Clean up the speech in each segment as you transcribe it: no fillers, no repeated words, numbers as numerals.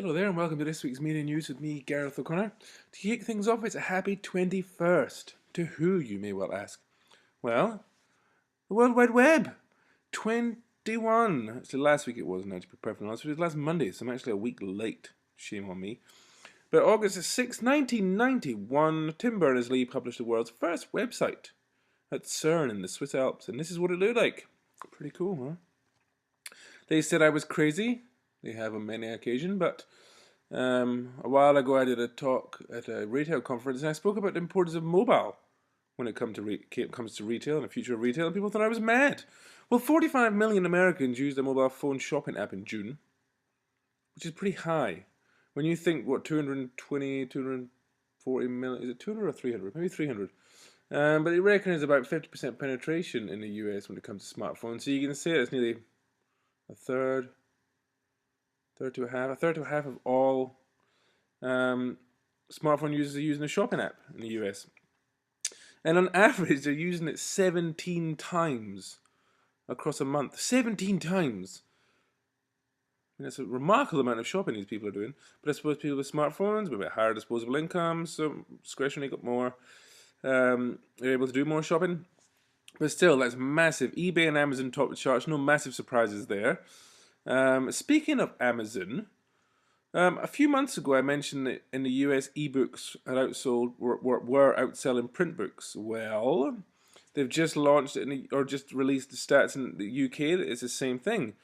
Hello there and welcome to this week's media news with me, Gareth O'Connor. To kick things off, it's a happy 21st. To who, you may well ask? Well, the World Wide Web. 21. Actually, last week it was, now to be perfectly honest. It was last Monday, so I'm actually a week late. Shame on me. But August the 6th, 1991, Tim Berners-Lee published the world's first website at CERN in the Swiss Alps. And this is what it looked like. Pretty cool, huh? They said I was crazy. They have on many occasions, but a while ago I did a talk at a retail conference and I spoke about the importance of mobile when it comes to retail and the future of retail, and people thought I was mad. Well, 45 million Americans used a mobile phone shopping app in June, which is pretty high. When you think, what, 220, 240 million, is it 200 or 300? Maybe 300. But they reckon it's about 50% penetration in the US when it comes to smartphones. So you can say it's nearly a third to a half of all smartphone users are using a shopping app in the US. And on average, they're using it 17 times across a month. 17 times! I mean, that's a remarkable amount of shopping these people are doing. But I suppose people with smartphones, with a higher disposable income, so discretionary got more, they're able to do more shopping. But still, that's massive. eBay and Amazon top the charts, no massive surprises there. Speaking of Amazon, a few months ago I mentioned that in the US ebooks were outselling print books. Well, they've just launched it or just released the stats in the UK that it's the same thing.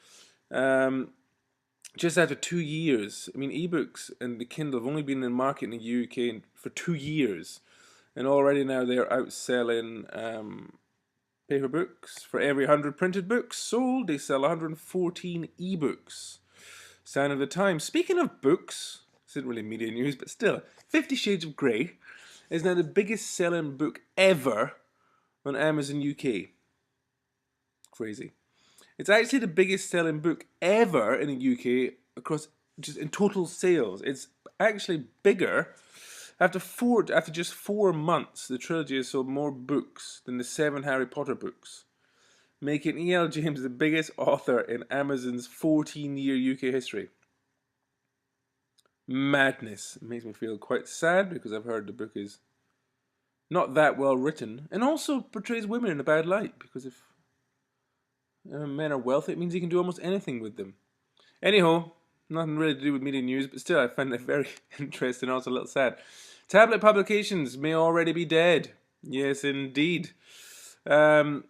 Just after 2 years, I mean, ebooks and the Kindle have only been in market in the UK for 2 years, and already now they're outselling paper books. For every 100 printed books sold, they sell 114 ebooks. Sign of the times. Speaking of books, this isn't really media news, but still, 50 Shades of Grey is now the biggest selling book ever on Amazon UK. Crazy. It's actually the biggest selling book ever in the UK across just in total sales. It's actually bigger. After just 4 months, the trilogy has sold more books than the 7 Harry Potter books, making E.L. James the biggest author in Amazon's 14-year UK history. Madness. It makes me feel quite sad because I've heard the book is not that well written and also portrays women in a bad light, because if men are wealthy, it means you can do almost anything with them. Anyhow, nothing really to do with media news, but still I find it very interesting and also a little sad. Tablet publications may already be dead. Yes, indeed. Although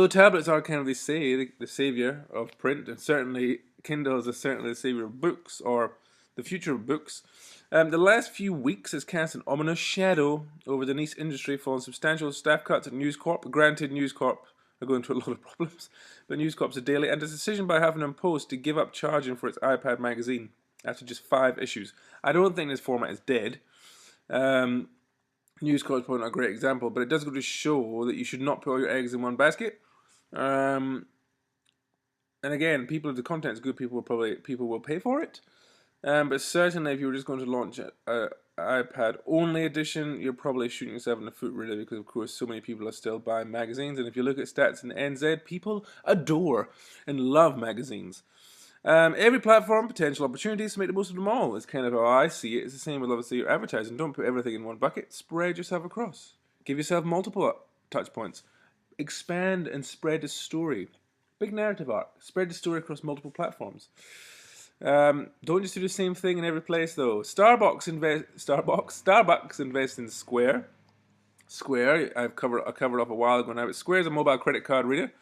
tablets are kind of, they say, the savior of print, and certainly Kindles is certainly the savior of books, or the future of books. The last few weeks has cast an ominous shadow over the niche industry, following substantial staff cuts at News Corp. Granted, News Corp are going through a lot of problems, but News Corp's a daily, and a decision by Huffington Post to give up charging for its iPad magazine after just 5 issues. I don't think this format is dead. News Corp is probably not a great example, but it does go to show that you should not put all your eggs in one basket. And again, if the content's good, people will pay for it. But certainly, if you were just going to launch an iPad only edition, you're probably shooting yourself in the foot, really, because of course so many people are still buying magazines, and if you look at stats in NZ, people adore and love magazines. Every platform, potential opportunities to make the most of them all. Is kind of how I see it. It's the same with, obviously, your advertising. Don't put everything in one bucket. Spread yourself across. Give yourself multiple touch points. Expand and spread the story. Big narrative arc. Spread the story across multiple platforms. Don't just do the same thing in every place, though. Starbucks invests in Square. Square, I covered off a while ago now. But Square is a mobile credit card reader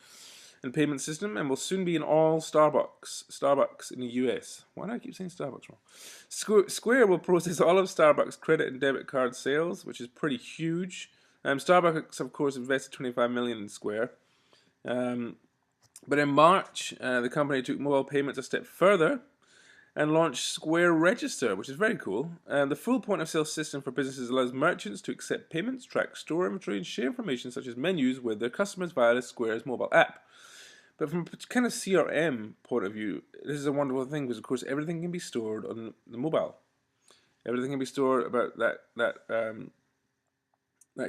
and payment system, and will soon be in all Starbucks in the US. Why do I keep saying Starbucks wrong? Square will process all of Starbucks credit and debit card sales, which is pretty huge. Starbucks, of course, invested $25 million in Square. But in March, the company took mobile payments a step further and launched Square Register, which is very cool. The full point-of-sale system for businesses allows merchants to accept payments, track store inventory, and share information such as menus with their customers via the Square's mobile app. But from a kind of CRM point of view, this is a wonderful thing because, of course, everything can be stored on the mobile. Everything can be stored about that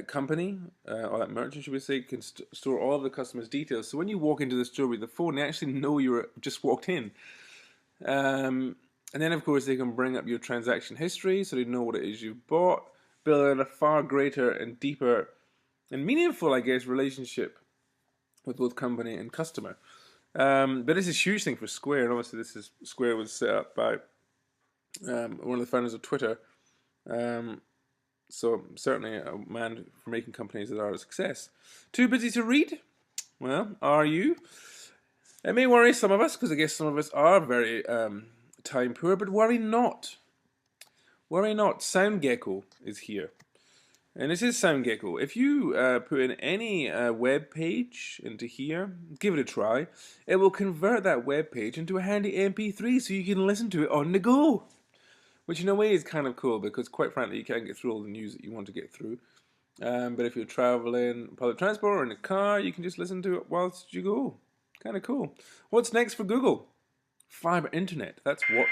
company, or that merchant, should we say, can store all of the customer's details. So when you walk into the store with the phone, they actually know you just walked in. And then, of course, they can bring up your transaction history so they know what it is you bought, building a far greater and deeper and meaningful, I guess, relationship with both company and customer. But this is a huge thing for Square, and obviously Square was set up by one of the founders of Twitter. Um, so certainly a man for making companies that are a success. Too busy to read? Well, are you? It may worry some of us, because I guess some of us are very time poor, but worry not. Worry not. SoundGecko is here. And this is SoundGecko. If you put in any web page into here, give it a try, it will convert that web page into a handy MP3 so you can listen to it on the go. Which in a way is kind of cool, because quite frankly you can't get through all the news that you want to get through. But if you're traveling public transport or in a car, you can just listen to it whilst you go. Kind of cool. What's next for Google? Fiber internet. That's what.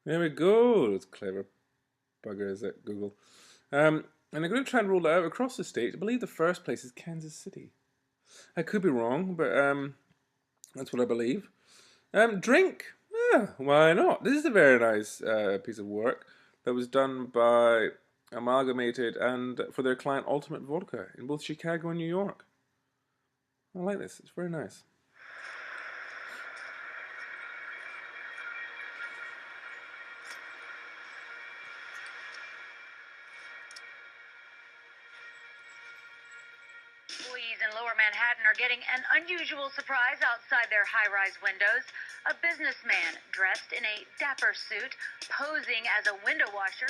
There we go. Those clever buggers at Google. And they're going to try and roll it out across the state. I believe the first place is Kansas City. I could be wrong, but that's what I believe. Drink. Yeah, why not? This is a very nice piece of work that was done by Amalgamated and for their client Ultimate Vodka in both Chicago and New York. I like this. It's very nice. Employees in Lower Manhattan are getting an unusual surprise outside their high-rise windows. A businessman dressed in a dapper suit, posing as a window washer.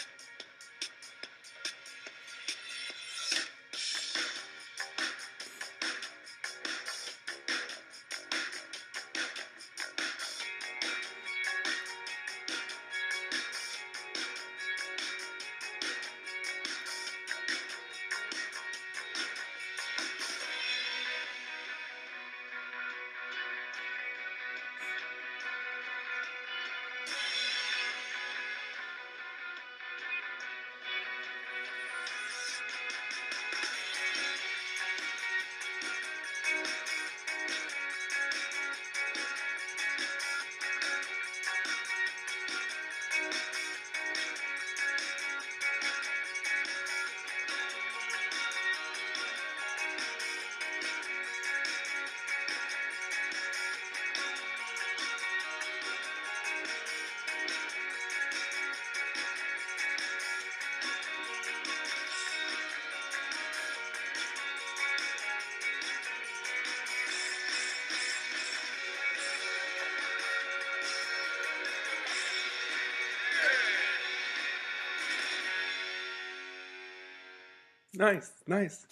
Nice, nice.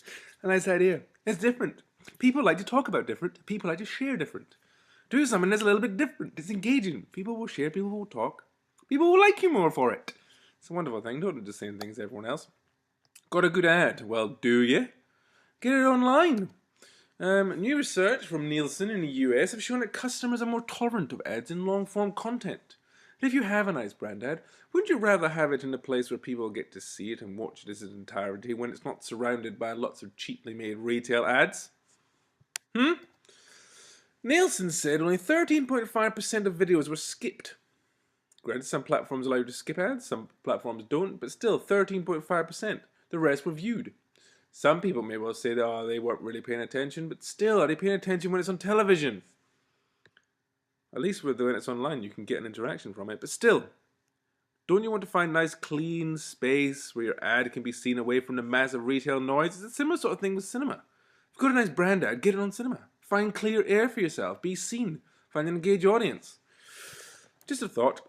A nice idea. It's different. People like to talk about different. People like to share different. Do something that's a little bit different. It's engaging. People will share. People will talk. People will like you more for it. It's a wonderful thing. Don't do the same things as everyone else. Got a good ad? Well, do you? Get it online. New research from Nielsen in the US have shown that customers are more tolerant of ads in long-form content. And if you have a nice brand ad, wouldn't you rather have it in a place where people get to see it and watch it in its entirety when it's not surrounded by lots of cheaply made retail ads? Nielsen said only 13.5% of videos were skipped. Granted, some platforms allow you to skip ads, some platforms don't, but still 13.5%. The rest were viewed. Some people may well say that they weren't really paying attention, but still, are they paying attention when it's on television? At least when it's online, you can get an interaction from it, but still, don't you want to find nice clean space where your ad can be seen away from the massive retail noise? It's a similar sort of thing with cinema. If you've got a nice brand ad, get it on cinema. Find clear air for yourself, be seen, find an engaged audience. Just a thought.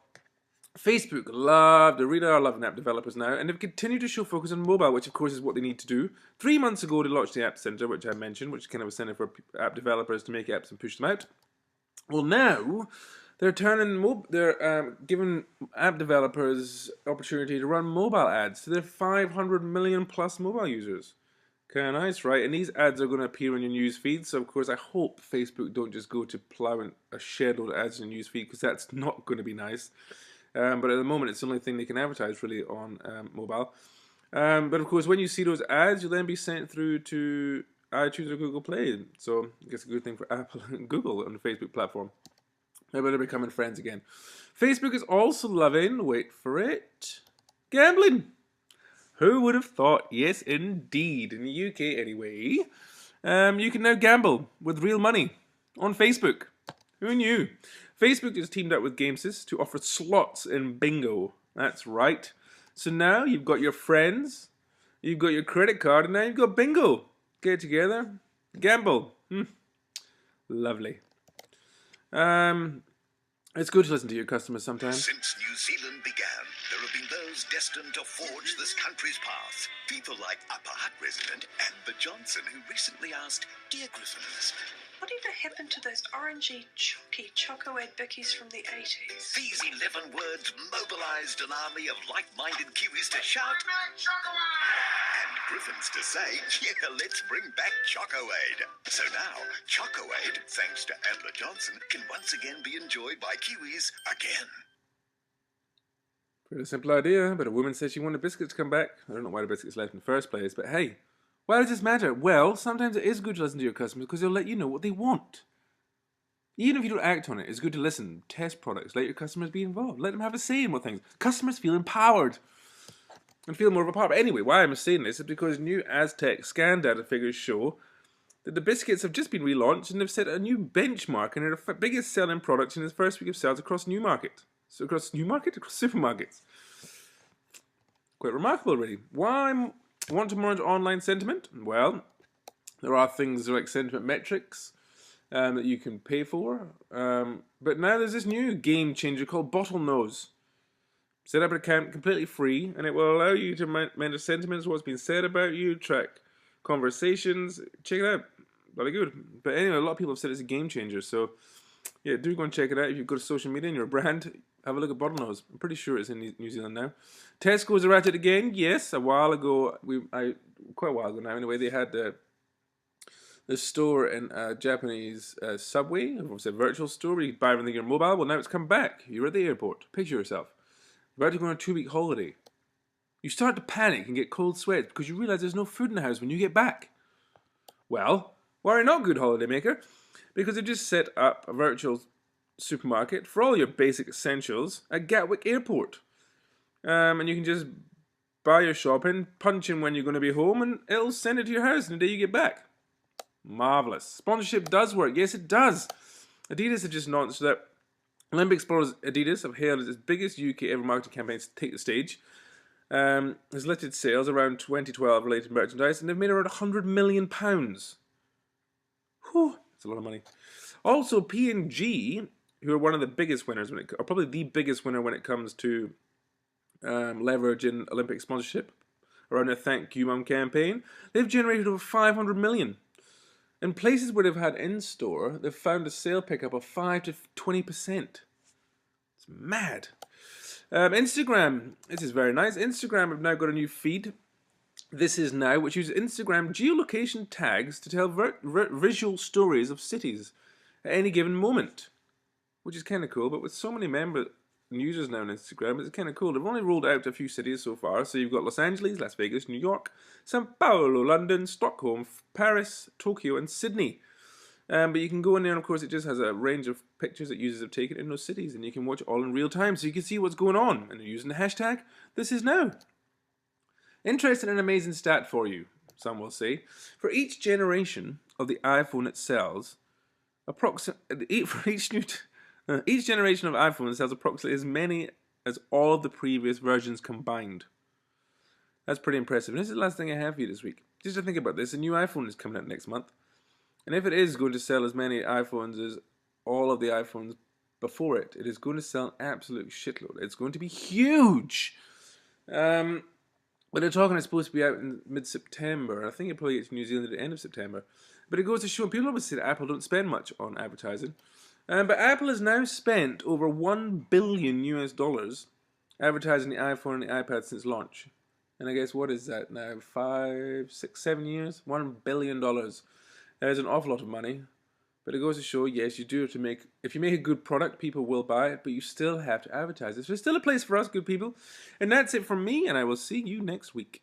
Facebook are loving app developers now, and they've continued to show focus on mobile, which of course is what they need to do. 3 months ago they launched the App Center, which I mentioned, which is kind of a center for app developers to make apps and push them out. Well, now they're giving app developers opportunity to run mobile ads to their 500 million plus mobile users. Kind of nice, right? And these ads are going to appear on your news feed, so of course I hope Facebook don't just go to plowing a shed load of ads in your news feed, because that's not going to be nice. But at the moment, it's the only thing they can advertise really on mobile. But of course, when you see those ads, you'll then be sent through to iTunes or Google Play. So I guess a good thing for Apple and Google on the Facebook platform. Maybe they're becoming friends again. Facebook is also loving, wait for it, gambling. Who would have thought? Yes, indeed. In the UK anyway, you can now gamble with real money on Facebook. Who knew? Facebook has teamed up with Gamesys to offer slots in bingo. That's right. So now you've got your friends, you've got your credit card, and now you've got bingo. Get together, gamble. Lovely. It's good to listen to your customers sometimes. Since New Zealand began, there have been those destined to forge this country's path. People like Upper Hutt resident Amber Johnson, who recently asked, "Dear Griffins, whatever happened to those orangey, chalky chocoate bickies from the 80s? These 11 words mobilized an army of like-minded Kiwis to shout, and Griffins to say, yeah, let's bring back Chocoade. So now, Chocoade, thanks to Amber Johnson, can once again be enjoyed by Kiwis again. Pretty simple idea, but a woman said she wanted biscuits to come back. I don't know why the biscuits left in the first place, but hey, why does this matter? Well, sometimes it is good to listen to your customers because they'll let you know what they want. Even if you don't act on it, it's good to listen, test products, let your customers be involved, let them have a say in what things. Customers feel empowered and feel more of a part. But anyway, why I'm saying this is because new Aztec scan data figures show that the biscuits have just been relaunched and they've set a new benchmark and are the biggest selling products in its first week of sales across Newmarket. So across supermarkets. Quite remarkable, really. Why want to manage online sentiment? Well, there are things like sentiment metrics that you can pay for. But now there's this new game changer called Bottlenose. Set up an account completely free, and it will allow you to manage sentiments, what's been said about you, track conversations. Check it out. Very good. But anyway, a lot of people have said it's a game changer. So yeah, do go and check it out. If you've got a social media and you're a brand, have a look at Bottlenose. I'm pretty sure it's in New Zealand now. Tesco's are at it again. Yes, a while ago, quite a while ago now anyway, they had the store in Japanese subway, obviously a virtual store where you buy everything on your mobile. Well, now it's come back. You're at the airport. Picture yourself. You're about to go on a 2-week holiday. You start to panic and get cold sweats because you realise there's no food in the house when you get back. Well, why not, good holidaymaker? Because they've just set up a virtual supermarket for all your basic essentials at Gatwick Airport. And you can just buy your shopping, punch in when you're going to be home, and it'll send it to your house the day you get back. Marvellous. Sponsorship does work. Yes, it does. Adidas have just announced that Olympic Explorers Adidas have hailed as its biggest UK ever marketing campaign to take the stage. Has lifted sales around 2012 related merchandise, and they've made around £100 million. Whew, that's a lot of money. Also, P&G, who are one of the biggest winners, or probably the biggest winner when it comes to leveraging Olympic sponsorship around their Thank You Mum campaign, they've generated over 500 million. In places where they've had in-store, they've found a sale pickup of 5 to 20%. It's mad. Instagram. This is very nice. Instagram have now got a new feed. This is now, which uses Instagram geolocation tags to tell visual stories of cities at any given moment, which is kind of cool. But with so many member users now on Instagram, it's kind of cool. They've only rolled out a few cities so far. So you've got Los Angeles, Las Vegas, New York, Sao Paulo, London, Stockholm, Paris, Tokyo, and Sydney. But you can go in there, and of course it just has a range of pictures that users have taken in those cities, and you can watch it all in real time, so you can see what's going on. And they're using the hashtag #ThisIsNow. Interesting and amazing stat for you, some will say. For each generation of the iPhone it sells, each generation of iPhone sells approximately as many as all of the previous versions combined. That's pretty impressive. And this is the last thing I have for you this week. Just to think about this, a new iPhone is coming out next month. And if it is going to sell as many iPhones as all of the iPhones before it, it is going to sell an absolute shitload. It's going to be huge. But they're talking it's supposed to be out in mid-September. I think it probably gets to New Zealand at the end of September. But it goes to show, people always say that Apple don't spend much on advertising. But Apple has now spent over $1 billion advertising the iPhone and the iPad since launch. And I guess, what is that now? 5, 6, 7 years? $1 billion. That is an awful lot of money. But it goes to show, yes, you do have to make, if you make a good product, people will buy it, but you still have to advertise it. So there's still a place for us, good people. And that's it from me, and I will see you next week.